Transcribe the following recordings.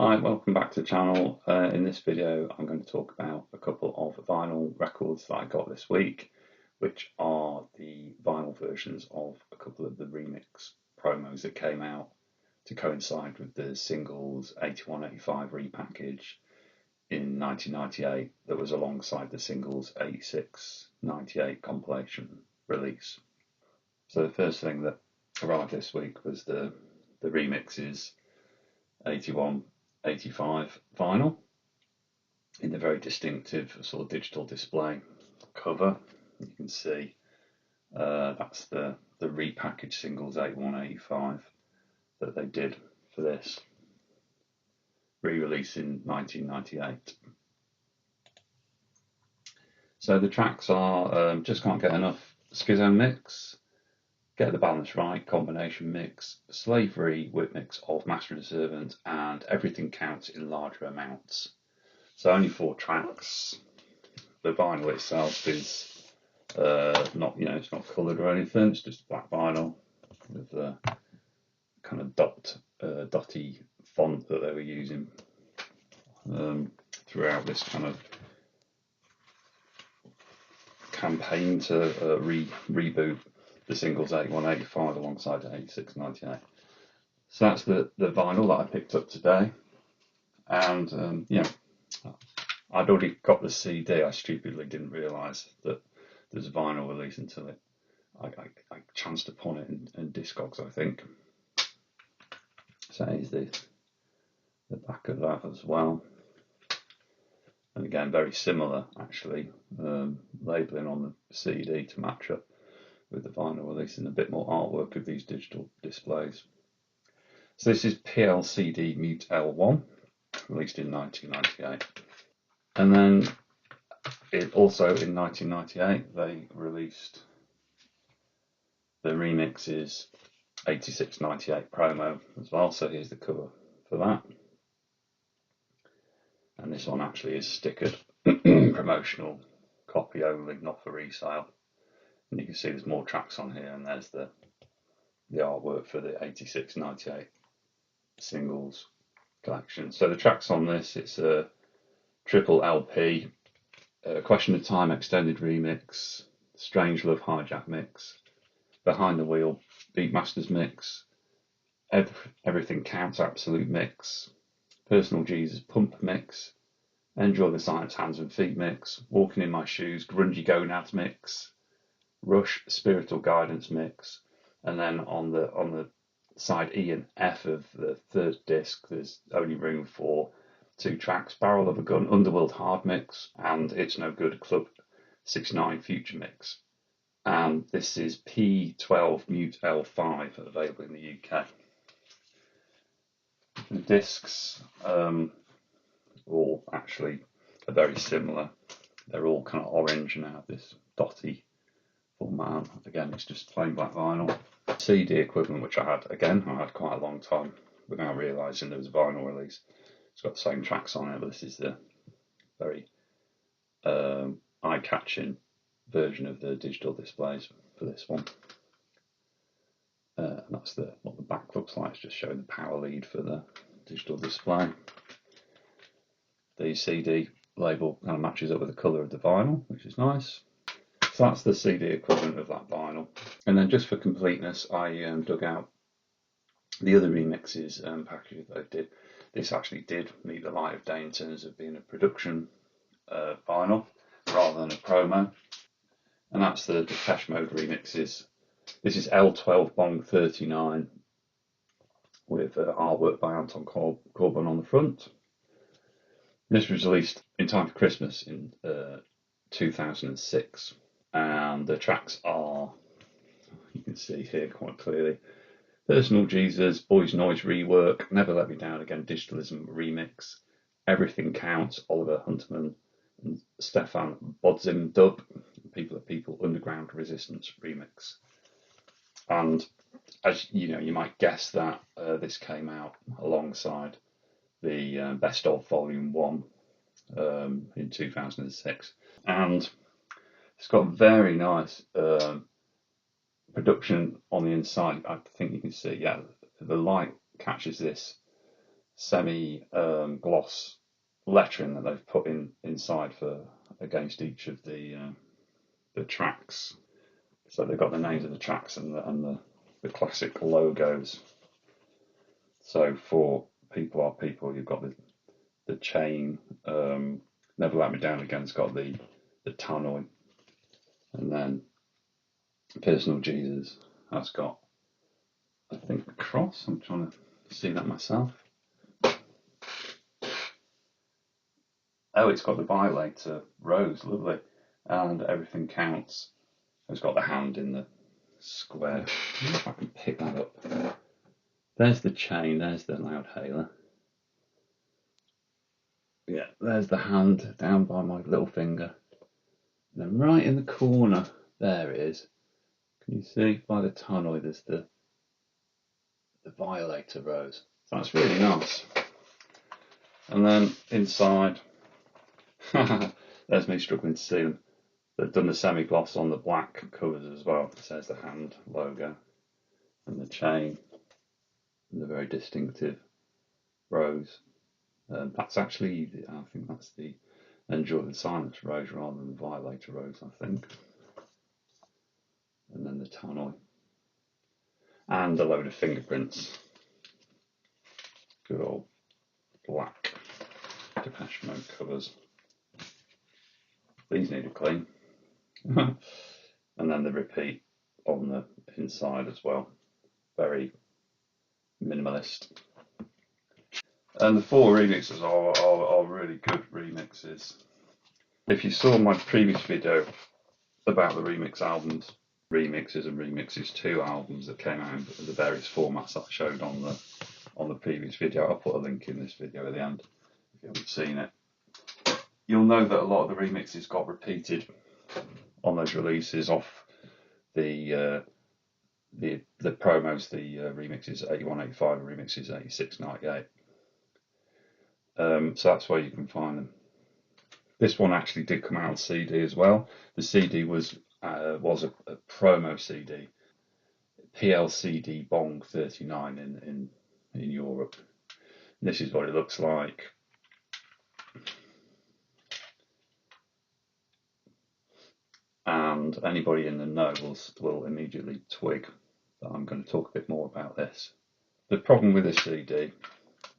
Hi, welcome back to the channel. In this video I'm going to talk about a couple of vinyl records that I got this week, which are the vinyl versions of a couple of the remix promos that came out to coincide with the singles 81-85 repackage in 1998 that was alongside the singles 86-98 compilation release. So the first thing that arrived this week was the Remixes 81-85 vinyl in the very distinctive sort of digital display cover. You can see that's the repackaged singles 81-85 that they did for this re-release in 1998. So the tracks are Just Can't Get Enough, Schizo Mix, Get the Balance Right, Combination Mix, Slavery Whip Mix of Master and Servant, and Everything Counts in Larger Amounts. So only 4 tracks. The vinyl itself is not, it's not coloured or anything. It's just black vinyl with the kind of dotty font that they were using throughout this kind of campaign to reboot the singles 81-85 alongside 86-98. So that's the vinyl that I picked up today, and I'd already got the CD. I stupidly didn't realise that there's a vinyl release until I chanced upon it in Discogs, I think. So here's the back of that as well, and again very similar actually, labelling on the CD to match up with the vinyl release and a bit more artwork of these digital displays. So this is PLCD Mute L1, released in 1998. And then also in 1998 they released the Remixes 86-98 promo as well. So here's the cover for that. And this one actually is stickered, promotional copy only, not for resale. And you can see there's more tracks on here, and there's the artwork for the 86-98 singles collection. So the tracks on this, it's a triple LP, Question of Time extended remix, Strange Love hijack mix, Behind the Wheel Beatmasters mix, Everything Counts absolute mix, Personal Jesus pump mix, Enjoy the Silence hands and feet mix, Walking in My Shoes grungy gonads mix, Rush Spiritual Guidance mix, and then on the side E and F of the third disc there's only room for 2 tracks, Barrel of a Gun Underworld hard mix and It's No Good Club 69 future mix. And this is P12 Mute L5, available in the UK. The discs all actually are very similar. They're all kind of orange and have this dotty format. Again, it's just plain black vinyl. CD equivalent, which I had quite a long time without realising there was a vinyl release. It's got the same tracks on it, but this is the very eye-catching version of the digital displays for this one. And that's what the back looks like. It's just showing the power lead for the digital display. The CD label kind of matches up with the colour of the vinyl, which is nice. So that's the CD equivalent of that vinyl. And then just for completeness, I dug out the other remixes package that I did. This actually did meet the light of day in terms of being a production vinyl rather than a promo. And that's the Depeche Mode remixes. This is L12 Bong 39 with artwork by Anton Corbin on the front. This was released in time for Christmas in 2006. And the tracks are, you can see here quite clearly, Personal Jesus, Boys Noise rework, Never Let Me Down Again Digitalism remix, Everything Counts, Oliver Hunterman and Stefan Bodzim dub, People are People Underground Resistance remix. And as you might guess that this came out alongside the Best of Volume 1 in 2006. And it's got very nice production on the inside. I think you can see, the light catches this semi gloss lettering that they've put inside for against each of the tracks. So they've got the names of the tracks and the classic logos. So for People Are People, you've got the chain. Never Let Me Down Again's got the tannoy, and then Personal Jesus has got, I think, the cross. I'm trying to see that myself. Oh, it's got the Violator rose, lovely, and Everything Counts. It's got the hand in the square. I wonder if I can pick that up. There's the chain, there's the Loudhailer. Yeah, there's the hand down by my little finger. And then right in the corner, there it is. Can you see by the tannoy, there's the Violator rose. So that's really nice. And then inside, there's me struggling to see them. They've done the semi-gloss on the black covers as well. It says the hand logo and the chain and the very distinctive rose. That's actually, I think that's the Enjoy the Silence rose rather than the Violator rose, I think. And then the tannoy. And a load of fingerprints. Good old black Depeche Mode covers. These need a clean. And then the repeat on the inside as well. Very minimalist. And the 4 remixes are really good remixes. If you saw my previous video about the remix albums, Remixes and Remixes 2 albums that came out in the various formats that I showed on the previous video, I'll put a link in this video at the end if you haven't seen it. You'll know that a lot of the remixes got repeated on those releases off the promos, the remixes 81, 85 and remixes 86, 98. So that's where you can find them. This one actually did come out on CD as well. The CD was a promo CD, PLCD Bong 39 in Europe. And this is what it looks like. And anybody in the know will immediately twig that I'm going to talk a bit more about this. The problem with this CD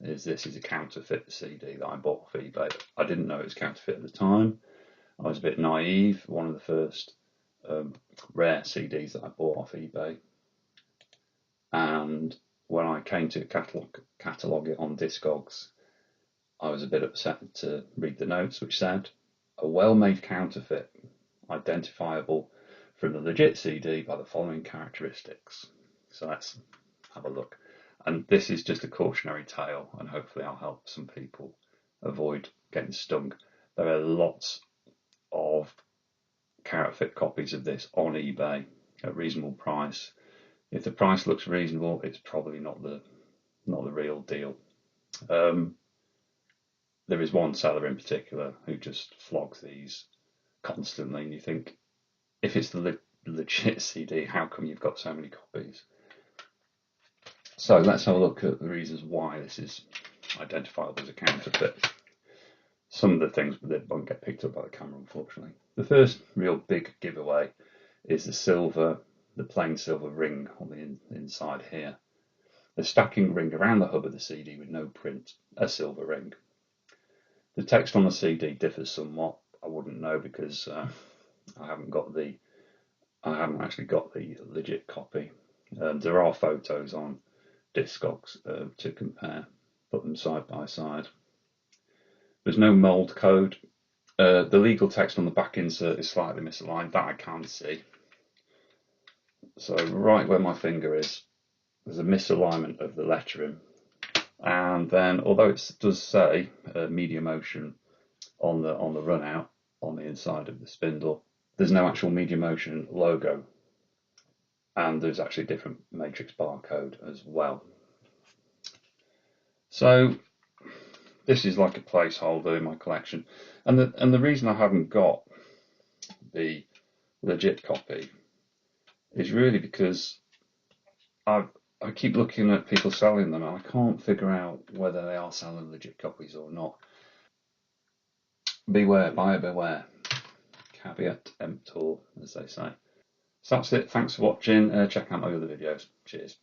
is this is a counterfeit CD that I bought off eBay. I didn't know it was counterfeit at the time. I was a bit naive. One of the first rare CDs that I bought off eBay. And when I came to catalogue it on Discogs, I was a bit upset to read the notes, which said, a well-made counterfeit, identifiable from the legit CD by the following characteristics. So let's have a look. And this is just a cautionary tale, and hopefully I'll help some people avoid getting stung. There are lots of counterfeit copies of this on eBay at reasonable price. If the price looks reasonable, it's probably not the real deal. There is one seller in particular who just flogs these constantly, and you think, if it's the legit CD, how come you've got so many copies? So let's have a look at the reasons why this is identifiable as a counterfeit. Some of the things that won't get picked up by the camera, unfortunately. The first real big giveaway is the plain silver ring on the inside here. The stacking ring around the hub of the CD with no print, a silver ring. The text on the CD differs somewhat. I wouldn't know because I haven't actually got the legit copy. There are photos on Discogs to compare, put them side by side. There's no mould code. The legal text on the back insert is slightly misaligned, that I can see. So right where my finger is, there's a misalignment of the lettering. And then, although it does say media motion on the run out on the inside of the spindle, there's no actual media motion logo. And there's actually a different matrix barcode as well. So this is like a placeholder in my collection, and the reason I haven't got the legit copy is really because I've I keep looking at people selling them and I can't figure out whether they are selling legit copies or not. Beware, buyer beware. Caveat emptor, as they say. So that's it. Thanks for watching. Check out my other videos. Cheers.